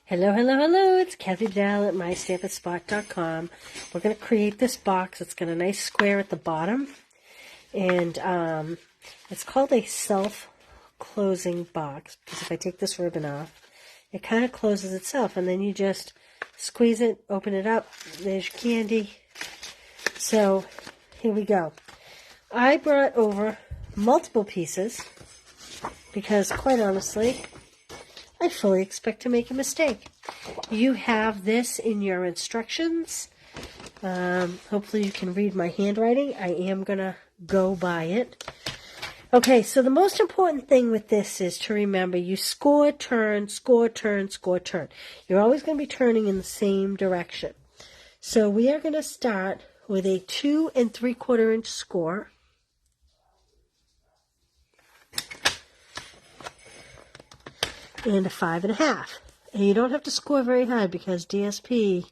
Hello, hello, hello. It's Kathy Dell at mystampitspot.com. We're going to create this box. It's got a nice square at the bottom. And it's called a self-closing box. Because if I take this ribbon off, it kind of closes itself. And then you just squeeze it, open it up. There's your candy. So here we go. I brought over multiple pieces because, quite honestly, I fully expect to make a mistake. You have this in your instructions. Hopefully you can read my handwriting. I am going to go by it. Okay, so the most important thing with this is to remember you score, turn, score, turn, score, turn. You're always going to be turning in the same direction. So we are going to start with a 2 3/4 inch score. And a 5 1/2. And you don't have to score very hard because DSP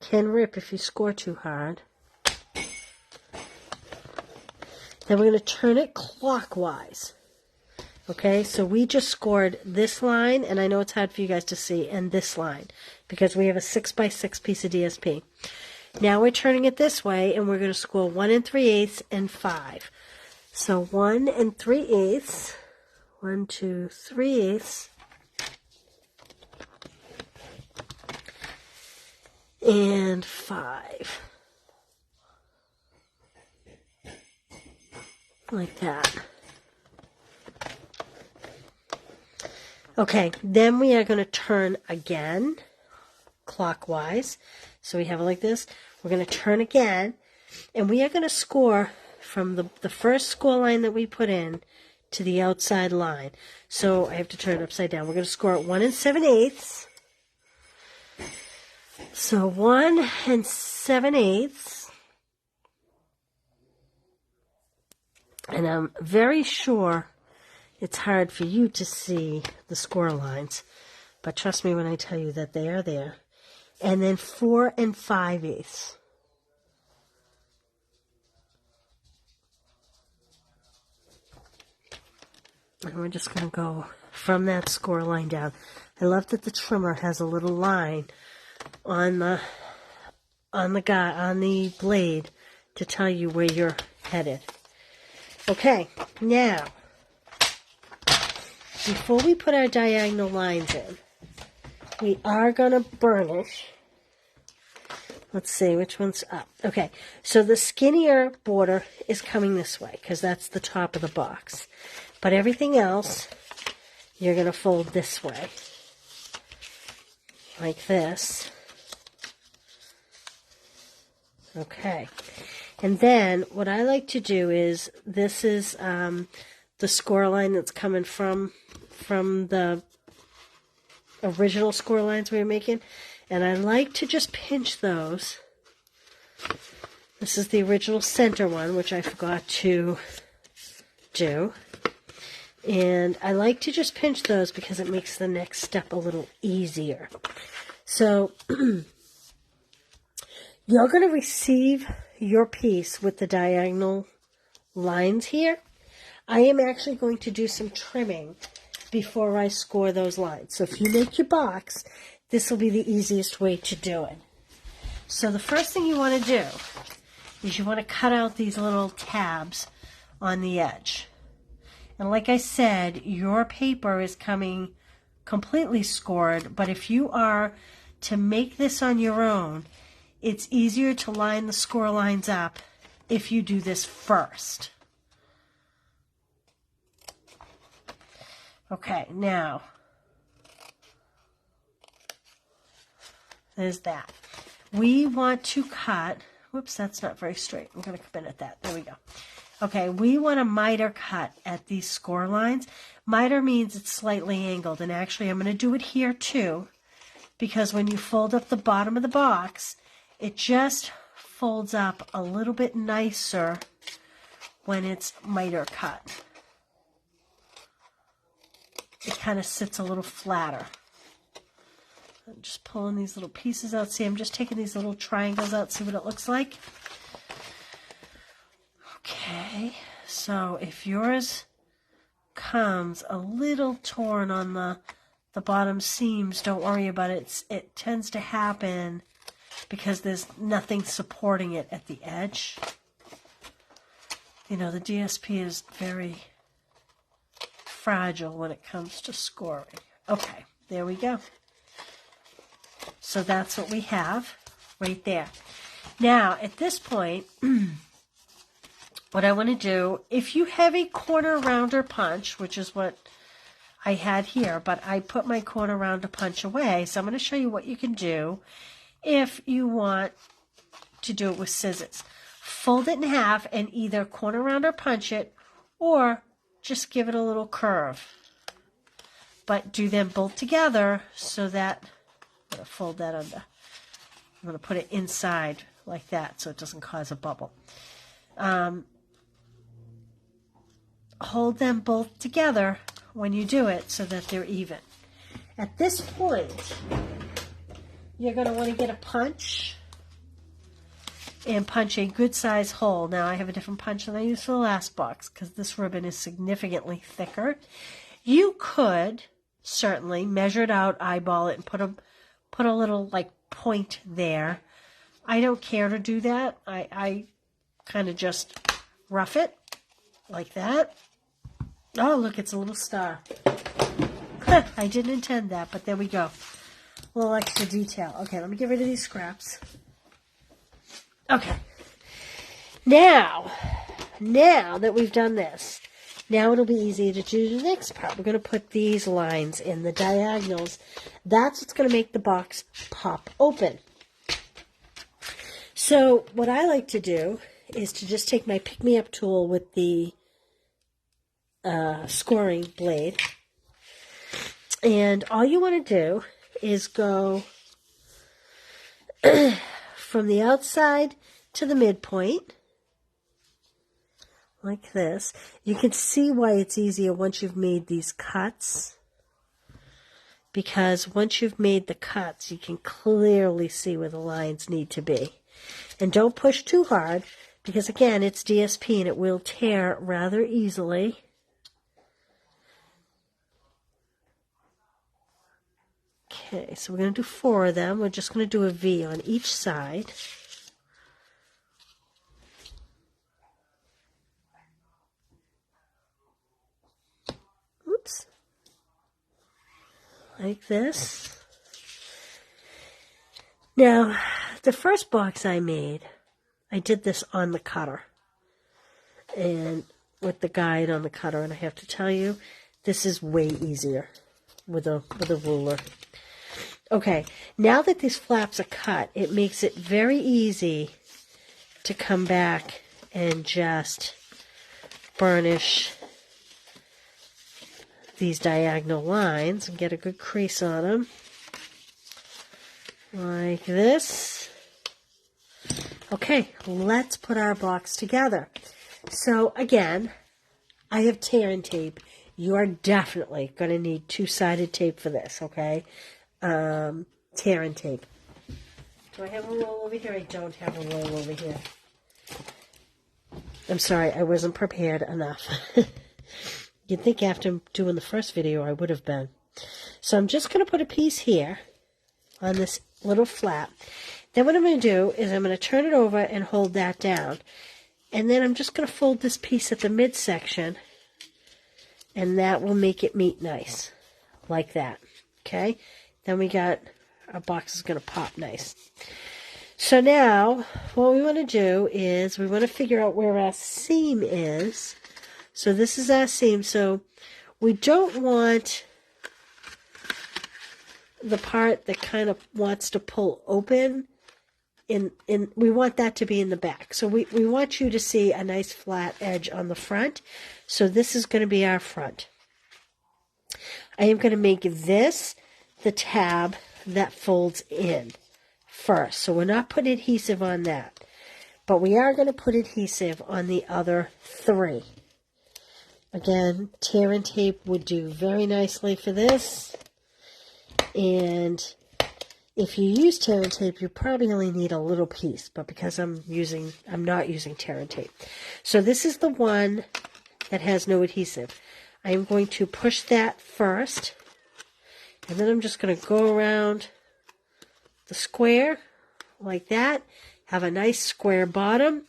can rip if you score too hard. Then we're going to turn it clockwise. Okay, so we just scored this line, and I know it's hard for you guys to see, and this line, because we have a 6x6 piece of DSP. Now we're turning it this way, and we're going to score 1 3/8 and 5. So 1 3/8, 1 2 3/8. And 5. Like that. Okay, then we are going to turn again, clockwise. So we have it like this. We're going to turn again, and we are going to score from the first score line that we put in to the outside line. So I have to turn it upside down. We're going to score at 1 7/8. So 1 7/8, and I'm very sure it's hard for you to see the score lines, but trust me when I tell you that they are there. And then 4 5/8. And we're just going to go from that score line down. I love that the trimmer has a little line on the blade to tell you where you're headed. Okay, now before we put our diagonal lines in, we are going to burnish. Let's see which one's up. Okay, so the skinnier border is coming this way because that's the top of the box. But everything else, you're going to fold this way, like this. Okay, and then what I like to do is, this is the score line that's coming from the original score lines we were making, and I like to just pinch those. This is the original center one, which I forgot to do, and I like to just pinch those because it makes the next step a little easier. So you're going to receive your piece with the diagonal lines here. I am actually going to do some trimming before I score those lines. So if you make your box, this will be the easiest way to do it. So the first thing you want to do is you want to cut out these little tabs on the edge. And like I said, your paper is coming completely scored, but if you are to make this on your own, it's easier to line the score lines up if you do this first. Okay, now, there's that. We want to cut, whoops, that's not very straight. I'm going to come in at that. There we go. Okay, we want a miter cut at these score lines. Miter means it's slightly angled, and actually I'm going to do it here too, because when you fold up the bottom of the box, it just folds up a little bit nicer when it's miter cut. It kind of sits a little flatter. I'm just pulling these little pieces out. See, I'm just taking these little triangles out, see what it looks like. Okay, so if yours comes a little torn on the the bottom seams, don't worry about it. It tends to happen because there's nothing supporting it at the edge. You know, the DSP is very fragile when it comes to scoring. Okay, there we go. So that's what we have right there. Now, at this point, what I want to do, if you have a corner rounder punch, which is what I had here, but I put my corner rounder punch away, so I'm going to show you what you can do if you want to do it with scissors. Fold it in half and either corner rounder punch it or just give it a little curve. But do them both together so that, I'm going to fold that under. I'm going to put it inside like that so it doesn't cause a bubble. Hold them both together when you do it so that they're even. At this point, you're going to want to get a punch and punch a good size hole. Now I have a different punch than I used for the last box because this ribbon is significantly thicker. You could certainly measure it out, eyeball it, and put a little like point there. I don't care to do that. I kind of just rough it like that. Oh, look, it's a little star. I didn't intend that, but there we go. A little extra detail. Okay, let me get rid of these scraps. Okay. Now that we've done this, now it'll be easy to do the next part. We're going to put these lines in the diagonals. That's what's going to make the box pop open. So what I like to do is to just take my pick-me-up tool with the scoring blade, and all you want to do is go from the outside to the midpoint like this. You can see why it's easier once you've made these cuts, because once you've made the cuts you can clearly see where the lines need to be. And don't push too hard because again it's DSP and it will tear rather easily. Okay, so we're going to do 4 of them. We're just going to do a V on each side. Oops. Like this. Now, the first box I made, I did this on the cutter. And with the guide on the cutter, and I have to tell you, this is way easier with a ruler. Okay, now that these flaps are cut, it makes it very easy to come back and just burnish these diagonal lines and get a good crease on them. Like this. Okay, let's put our box together. So again, I have tear and tape. You are definitely going to need 2-sided tape for this, okay? Tear and tape. Do I have a roll over here? I don't have a roll over here. I'm sorry, I wasn't prepared enough. You'd think after doing the first video I would have been. So I'm just going to put a piece here on this little flap. Then what I'm going to do is I'm going to turn it over and hold that down. And then I'm just going to fold this piece at the midsection, and that will make it meet nice, like that. Okay? Then we got, our box is going to pop nice. So now, what we want to do is we want to figure out where our seam is. So this is our seam. So we don't want the part that kind of wants to pull open. We want that to be in the back. So we want you to see a nice flat edge on the front. So this is going to be our front. I am going to make this the tab that folds in first. So we're not putting adhesive on that. But we are going to put adhesive on the other 3. Again, tear and tape would do very nicely for this. And if you use tear and tape, you probably only need a little piece, but because I'm not using tear and tape. So this is the one that has no adhesive. I'm going to push that first, And then I'm just going to go around the square like that. Have a nice square bottom.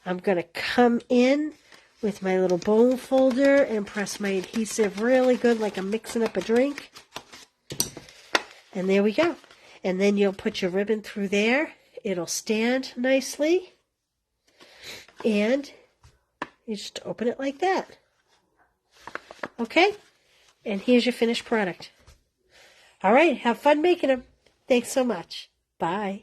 I'm going to come in with my little bone folder and press my adhesive really good like I'm mixing up a drink. And there we go. And then you'll put your ribbon through there. It'll stand nicely. And you just open it like that. Okay? And here's your finished product. All right, have fun making them. Thanks so much. Bye.